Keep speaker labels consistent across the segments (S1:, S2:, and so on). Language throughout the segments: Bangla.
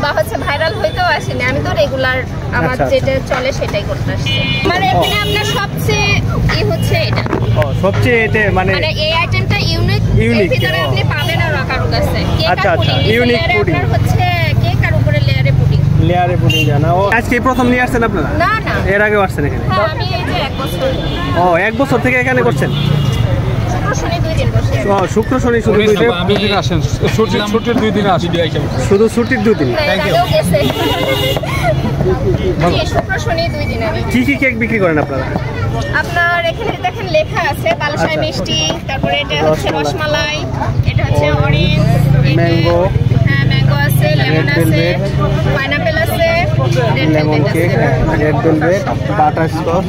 S1: বা হচ্ছে ভাইরাল হইতেও আসেনি, আমি তো রেগুলার আমার যেটা চলে সেটাই করতে আসছি। মানে এখানে আপনার সবচেয়ে হচ্ছে এটা
S2: সবচেয়ে এটা মানে
S1: এই আইটেমটা ইউনিক, এর ভিতরে আপনি পাবেন আর কারো কাছে কেক আর পুডিং।
S2: ইউনিক পুডিং
S1: হচ্ছে কেক আর উপরে লেয়ারে পুডিং
S2: জানা। ও আজকে প্রথম নিয়ে আসছেন আপনারা?
S1: না না,
S2: এর আগেও আসছেন এখানে?
S1: হ্যাঁ, আমি এই যে 1 বছর।
S2: ও 1 বছর থেকে এখানে করছেন? শুক্র শনি শুধু 2 দিন আসেন? ছুটির 2 দিন আসেন? শুধু ছুটির 2 দিন?
S1: শুক্র শনি 2 দিন।
S2: কি কি কেক বিক্রি করেন আপনারা?
S1: আপনার এখানে দেখেন লেখা আছে বালুশাহী মিষ্টি, তারপরে এটা হচ্ছে রসমালাই, এটা হচ্ছে অরেঞ্জ,
S2: ম্যাঙ্গো,
S1: হ্যাঁ ম্যাঙ্গো আছে, লেমন আছে, পাইনাপল আছে,
S2: lemon cake, red velvet, butterscotch,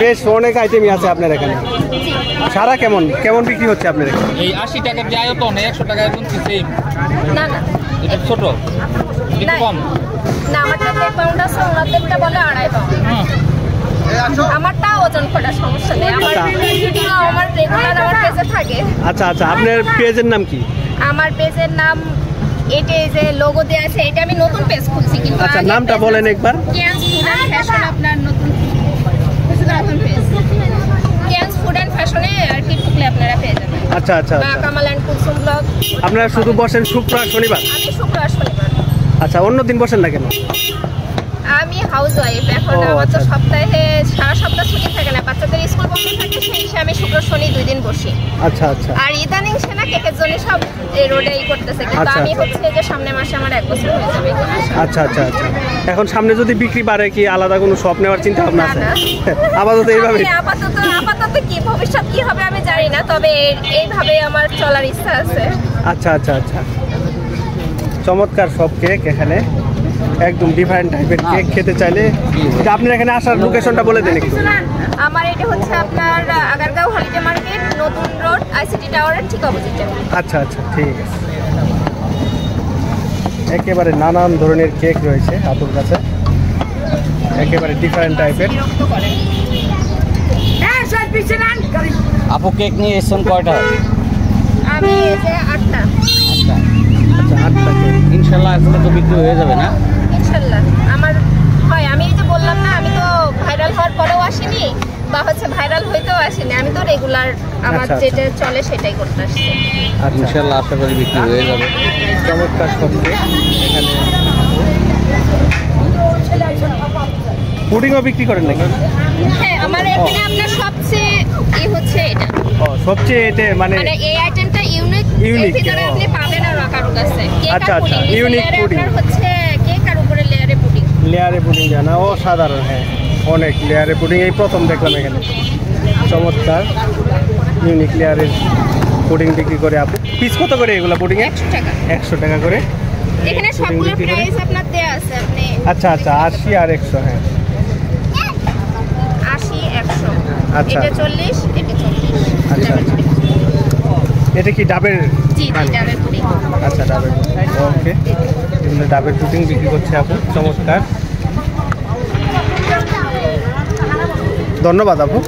S2: বেশ অনেক আইটেমই আছে আপনার এখানে। সারা কেমন বিক্রি হচ্ছে আপনার এখানে?
S3: এই 80 টাকার যে আয়তন 100 টাকায় কিনছি সেম।
S1: না না,
S3: এটা ছোট একটু কম
S1: না, আমারটা 1 পাউন্ড আছে, ওনাদেরটা বলে 2.5 পাউন্ড। আমারটা ওজন করা সমস্যা নেই, আমার রেগুলার আমার পেজে থাকে।
S2: আচ্ছা আচ্ছা, আপনার পেজের নাম কি?
S1: আমার পেজের নাম এটা যে লোগো দেয়া আছে, এটা আমি নতুন পেজ খুলছি কিন্তু।
S2: আচ্ছা, নামটা বলেন একবার।
S1: কিয়ান্স ফুড এন্ড ফ্যাশন, আপনার নতুন পেজ কিয়ান্স ফুড এন্ড ফ্যাশনে আর কি ঢুকলে আপনারা পেয়ে যাবেন।
S2: আচ্ছা আচ্ছা,
S1: কামাল এন্ড কুলসুম ব্লগ।
S2: আপনারা শুধু বসেন শুক্র আর শনিবার?
S1: আমি শুক্র আর শনিবার।
S2: আচ্ছা, অন্য দিন বসেন না কেন?
S1: আমি হাউস ওয়াইফ, এখন আমার তো সপ্তাহে সারা সপ্তাহ ছুটি থাকে না, বাচ্চাদের স্কুল বন্ধ থাকে, সেই হিসেবে আমি শুক্র শনি 2 দিন বসি।
S2: আচ্ছা আচ্ছা।
S1: আর ইদানিং সেনা কেকের জন্য সব এই রোডেই করতেছে, কিন্তু আমি হচ্ছে যে সামনে মাসে আমার 1 বছর হয়ে যাবে।
S2: আচ্ছা আচ্ছা আচ্ছা, এখন সামনে যদি বিক্রি বাড়ে কি আলাদা কোনো শপ নেওয়ার চিন্তা ভাবনা আছে? আপাতত এইভাবে?
S1: আপাতত কি ভবিষ্যৎ কি হবে আমি জানি না, তবে এইভাবে আমার চলার ইচ্ছা আছে।
S2: আচ্ছা আচ্ছা আচ্ছা, চমৎকার সব কেক এখানে, একদম ডিফারেন্ট টাইপের কেক খেতে চাইলে আপনার এখানে আসার লোকেশনটা বলে দেন একটু।
S1: আমার এটা হচ্ছে আপনার আগারগাঁও হলিডে মার্কেট, নতুন রোড, আইসিটি টাওয়ারের ঠিক অপোজিটে।
S2: আচ্ছা আচ্ছা, ঠিক আছে। একেবারে নানান ধরনের কেক রয়েছে আপুর কাছে, একেবারে ডিফারেন্ট টাইপের।
S3: আপু কেক নিয়ে এসেছেন কয়টা?
S1: আমি এই যে 8টা।
S2: আচ্ছা, 8টা কেক
S3: ইনশাআল্লাহ আজকে তো বিক্রি হয়ে যাবে না?
S1: ইনশাআল্লাহ আমার হয়, আমি এই যে বললাম না, আমি তো ভাইরাল হওয়ার পরেও আসিনি বা হচ্ছে ভাইরাল হইতেও আসিনি, আমি তো রেগুলার আমার যেটা চলে সেটাই করতে আসছি।
S3: ইনশাআল্লাহ আশা করি বিক্রি হয়ে যাবে।
S2: চমৎকার সব কেক এখানে। পুডিংও বিক্রি করেন নাকি?
S1: হ্যাঁ, আমার এখানে আপনার সবচেয়ে হচ্ছে এটা
S2: সবচেয়ে এটা মানে
S1: এই আইটেমটা ইউনিক, এর ভিতরে আপনি পাবেন আর কারো কাছে কেক
S2: আচ্ছা
S1: আর
S2: আচ্ছা,
S1: পুডিং।
S2: ইউনিক পুডিং
S1: হচ্ছে কেক আর উপরে লেয়ারে পুডিং
S2: জানা। ও সাধারণ, হ্যাঁ, অনেক লেয়ারে পুডিং এই প্রথম দেখলাম এখানে। চমৎকার ইউনিক লেয়ারের পুডিং বিক্রি করে আপু। পিস কত করে এগুলো পুডিং?
S1: 100 টাকা।
S2: 100 টাকা করে
S1: এখানে সবগুলো প্রাইস আপনার দেয়া আছে। আপনি
S2: আচ্ছা আচ্ছা, 80 আর 100। হ্যাঁ,
S1: 80 100।
S2: আচ্ছা,
S1: এটা 40, এটা 40।
S2: আচ্ছা আচ্ছা, এটা কি ডাবের?
S1: জি জি, ডাবের পুডিং।
S2: আচ্ছা, ডাবের। ওকে, এগুলো ডাবের পুডিং বিক্রি করছে আপু। চমৎকার, ধন্যবাদ আপু।